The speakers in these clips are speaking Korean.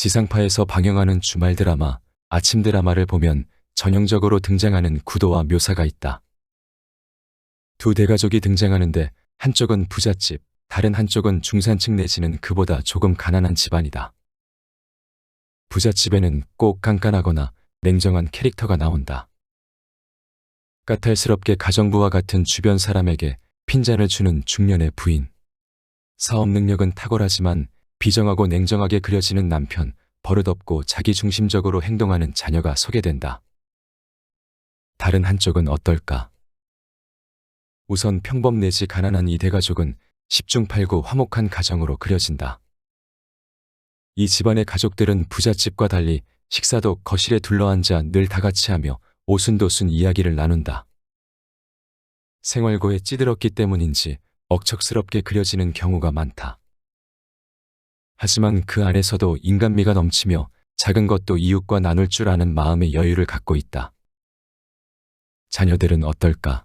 지상파에서 방영하는 주말 드라마, 아침 드라마를 보면 전형적으로 등장하는 구도와 묘사가 있다. 두 대가족이 등장하는데 한쪽은 부잣집, 다른 한쪽은 중산층 내지는 그보다 조금 가난한 집안이다. 부잣집에는 꼭 깐깐하거나 냉정한 캐릭터가 나온다. 까탈스럽게 가정부와 같은 주변 사람에게 핀잔을 주는 중년의 부인. 사업 능력은 탁월하지만 비정하고 냉정하게 그려지는 남편, 버릇없고 자기중심적으로 행동하는 자녀가 소개된다. 다른 한쪽은 어떨까? 우선 평범 내지 가난한 이 대가족은 10중 8구 화목한 가정으로 그려진다. 이 집안의 가족들은 부잣집과 달리 식사도 거실에 둘러앉아 늘 다같이 하며 오순도순 이야기를 나눈다. 생활고에 찌들었기 때문인지 억척스럽게 그려지는 경우가 많다. 하지만 그 안에서도 인간미가 넘치며 작은 것도 이웃과 나눌 줄 아는 마음의 여유를 갖고 있다. 자녀들은 어떨까?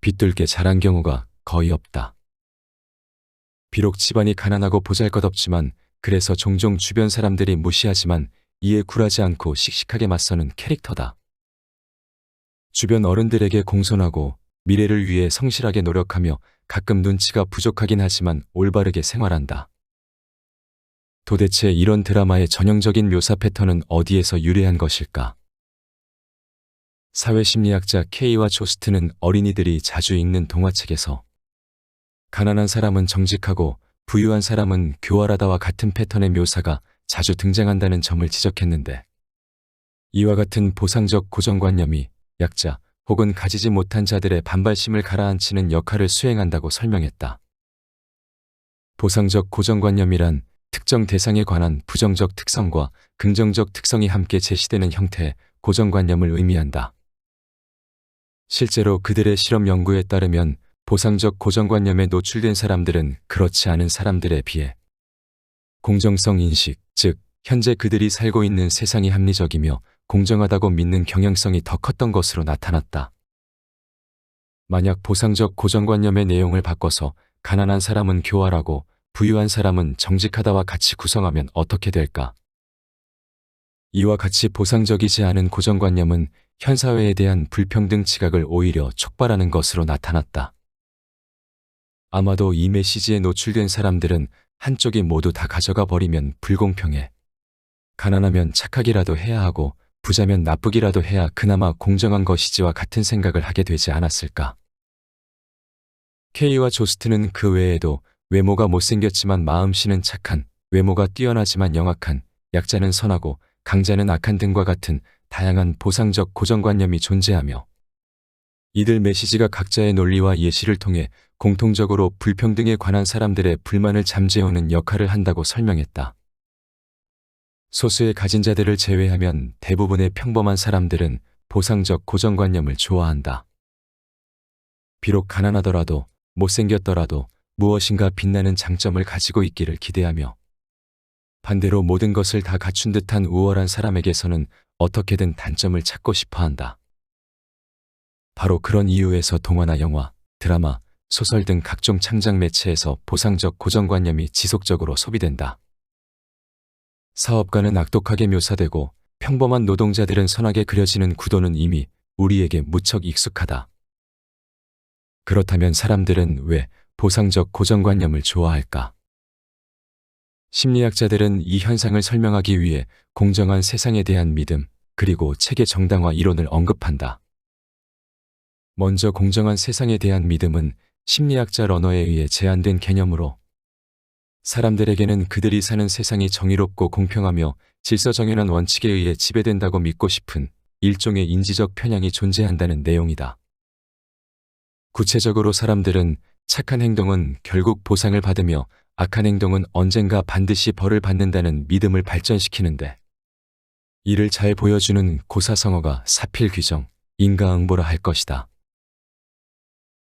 빗둘게 자란 경우가 거의 없다. 비록 집안이 가난하고 보잘것없지만 그래서 종종 주변 사람들이 무시하지만 이에 굴하지 않고 씩씩하게 맞서는 캐릭터다. 주변 어른들에게 공손하고 미래를 위해 성실하게 노력하며 가끔 눈치가 부족하긴 하지만 올바르게 생활한다. 도대체 이런 드라마의 전형적인 묘사 패턴은 어디에서 유래한 것일까? 사회심리학자 케이와 조스트는 어린이들이 자주 읽는 동화책에서 가난한 사람은 정직하고 부유한 사람은 교활하다와 같은 패턴의 묘사가 자주 등장한다는 점을 지적했는데, 이와 같은 보상적 고정관념이 약자 혹은 가지지 못한 자들의 반발심을 가라앉히는 역할을 수행한다고 설명했다. 보상적 고정관념이란 특정 대상에 관한 부정적 특성과 긍정적 특성이 함께 제시되는 형태의 고정관념을 의미한다. 실제로 그들의 실험 연구에 따르면 보상적 고정관념에 노출된 사람들은 그렇지 않은 사람들에 비해 공정성 인식, 즉 현재 그들이 살고 있는 세상이 합리적이며 공정하다고 믿는 경향성이 더 컸던 것으로 나타났다. 만약 보상적 고정관념의 내용을 바꿔서 가난한 사람은 교활하고 부유한 사람은 정직하다와 같이 구성하면 어떻게 될까? 이와 같이 보상적이지 않은 고정관념은 현 사회에 대한 불평등 지각을 오히려 촉발하는 것으로 나타났다. 아마도 이 메시지에 노출된 사람들은 한쪽이 모두 다 가져가 버리면 불공평해. 가난하면 착하기라도 해야 하고 부자면 나쁘기라도 해야 그나마 공정한 것이지와 같은 생각을 하게 되지 않았을까. 케이와 조스트는 그 외에도 외모가 못생겼지만 마음씨는 착한, 외모가 뛰어나지만 영악한, 약자는 선하고 강자는 악한 등과 같은 다양한 보상적 고정관념이 존재하며 이들 메시지가 각자의 논리와 예시를 통해 공통적으로 불평등에 관한 사람들의 불만을 잠재우는 역할을 한다고 설명했다. 소수의 가진 자들을 제외하면 대부분의 평범한 사람들은 보상적 고정관념을 좋아한다. 비록 가난하더라도 못생겼더라도 무엇인가 빛나는 장점을 가지고 있기를 기대하며 반대로 모든 것을 다 갖춘 듯한 우월한 사람에게서는 어떻게든 단점을 찾고 싶어한다. 바로 그런 이유에서 동화나 영화, 드라마, 소설 등 각종 창작 매체에서 보상적 고정관념이 지속적으로 소비된다. 사업가는 악독하게 묘사되고 평범한 노동자들은 선하게 그려지는 구도는 이미 우리에게 무척 익숙하다. 그렇다면 사람들은 왜 보상적 고정관념을 좋아할까? 심리학자들은 이 현상을 설명하기 위해 공정한 세상에 대한 믿음, 그리고 체계 정당화 이론을 언급한다. 먼저 공정한 세상에 대한 믿음은 심리학자 러너에 의해 제안된 개념으로 사람들에게는 그들이 사는 세상이 정의롭고 공평하며 질서정연한 원칙에 의해 지배된다고 믿고 싶은 일종의 인지적 편향이 존재한다는 내용이다. 구체적으로 사람들은 착한 행동은 결국 보상을 받으며 악한 행동은 언젠가 반드시 벌을 받는다는 믿음을 발전시키는데, 이를 잘 보여주는 고사성어가 사필귀정, 인과응보라 할 것이다.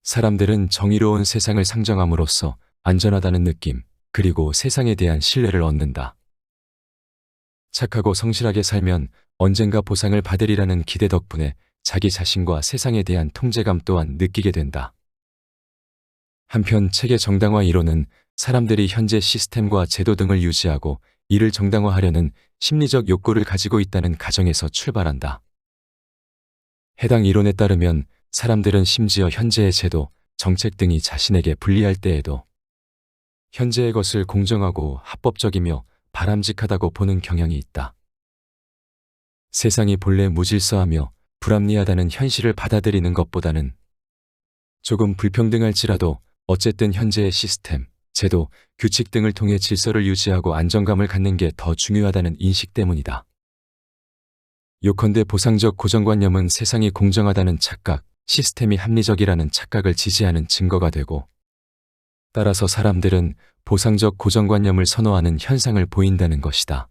사람들은 정의로운 세상을 상정함으로써 안전하다는 느낌, 그리고 세상에 대한 신뢰를 얻는다. 착하고 성실하게 살면 언젠가 보상을 받으리라는 기대 덕분에 자기 자신과 세상에 대한 통제감 또한 느끼게 된다. 한편 체계 정당화 이론은 사람들이 현재 시스템과 제도 등을 유지하고 이를 정당화하려는 심리적 욕구를 가지고 있다는 가정에서 출발한다. 해당 이론에 따르면 사람들은 심지어 현재의 제도, 정책 등이 자신에게 불리할 때에도 현재의 것을 공정하고 합법적이며 바람직하다고 보는 경향이 있다. 세상이 본래 무질서하며 불합리하다는 현실을 받아들이는 것보다는 조금 불평등할지라도 어쨌든 현재의 시스템, 제도, 규칙 등을 통해 질서를 유지하고 안정감을 갖는 게 더 중요하다는 인식 때문이다. 요컨대 보상적 고정관념은 세상이 공정하다는 착각, 시스템이 합리적이라는 착각을 지지하는 증거가 되고, 따라서 사람들은 보상적 고정관념을 선호하는 현상을 보인다는 것이다.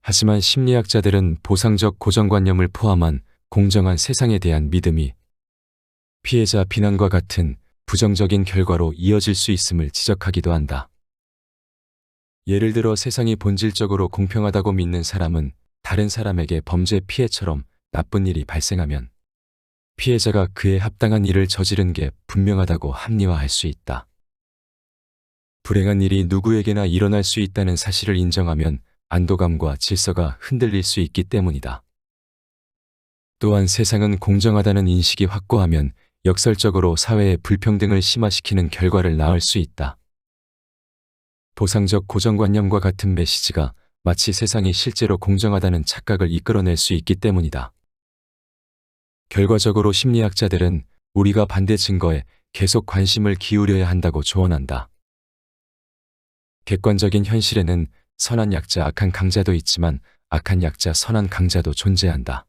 하지만 심리학자들은 보상적 고정관념을 포함한 공정한 세상에 대한 믿음이 피해자 비난과 같은 부정적인 결과로 이어질 수 있음을 지적하기도 한다. 예를 들어 세상이 본질적으로 공평하다고 믿는 사람은 다른 사람에게 범죄 피해처럼 나쁜 일이 발생하면 피해자가 그에 합당한 일을 저지른 게 분명하다고 합리화할 수 있다. 불행한 일이 누구에게나 일어날 수 있다는 사실을 인정하면 안도감과 질서가 흔들릴 수 있기 때문이다. 또한 세상은 공정하다는 인식이 확고하면 역설적으로 사회의 불평등을 심화시키는 결과를 낳을 수 있다. 보상적 고정관념과 같은 메시지가 마치 세상이 실제로 공정하다는 착각을 이끌어낼 수 있기 때문이다. 결과적으로 심리학자들은 우리가 반대 증거에 계속 관심을 기울여야 한다고 조언한다. 객관적인 현실에는 선한 약자, 악한 강자도 있지만 악한 약자, 선한 강자도 존재한다.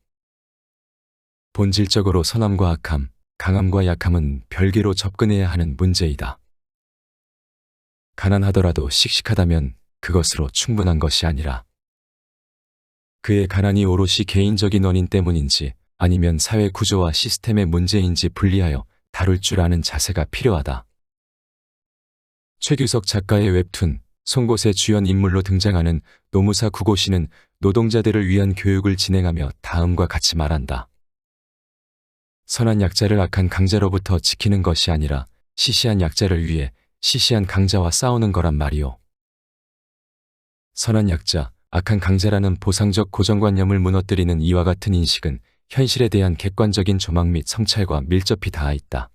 본질적으로 선함과 악함, 강함과 약함은 별개로 접근해야 하는 문제이다. 가난하더라도 씩씩하다면 그것으로 충분한 것이 아니라 그의 가난이 오롯이 개인적인 원인 때문인지 아니면 사회 구조와 시스템의 문제인지 분리하여 다룰 줄 아는 자세가 필요하다. 최규석 작가의 웹툰 송곳의 주연 인물로 등장하는 노무사 구고시는 노동자들을 위한 교육을 진행하며 다음과 같이 말한다. 선한 약자를 악한 강자로부터 지키는 것이 아니라 시시한 약자를 위해 시시한 강자와 싸우는 거란 말이오. 선한 약자, 악한 강자라는 보상적 고정관념을 무너뜨리는 이와 같은 인식은 현실에 대한 객관적인 조망 및 성찰과 밀접히 닿아 있다.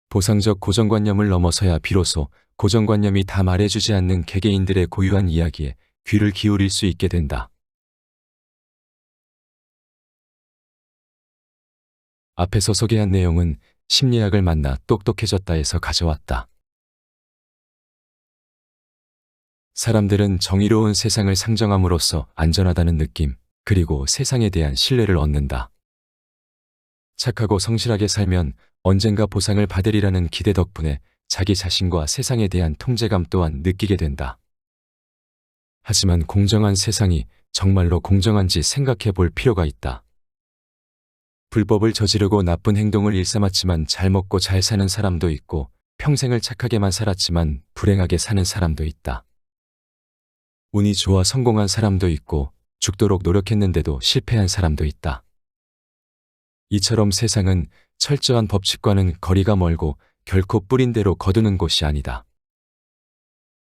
보상적 고정관념을 넘어서야 비로소 고정관념이 다 말해주지 않는 개개인들의 고유한 이야기에 귀를 기울일 수 있게 된다. 앞에서 소개한 내용은 심리학을 만나 똑똑해졌다에서 가져왔다. 사람들은 정의로운 세상을 상정함으로써 안전하다는 느낌, 그리고 세상에 대한 신뢰를 얻는다. 착하고 성실하게 살면 언젠가 보상을 받으리라는 기대 덕분에 자기 자신과 세상에 대한 통제감 또한 느끼게 된다. 하지만 공정한 세상이 정말로 공정한지 생각해 볼 필요가 있다. 불법을 저지르고 나쁜 행동을 일삼았지만 잘 먹고 잘 사는 사람도 있고 평생을 착하게만 살았지만 불행하게 사는 사람도 있다. 운이 좋아 성공한 사람도 있고 죽도록 노력했는데도 실패한 사람도 있다. 이처럼 세상은 철저한 법칙과는 거리가 멀고 결코 뿌린 대로 거두는 곳이 아니다.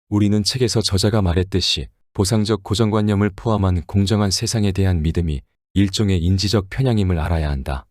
우리는 책에서 저자가 말했듯이 보상적 고정관념을 포함한 공정한 세상에 대한 믿음이 일종의 인지적 편향임을 알아야 한다.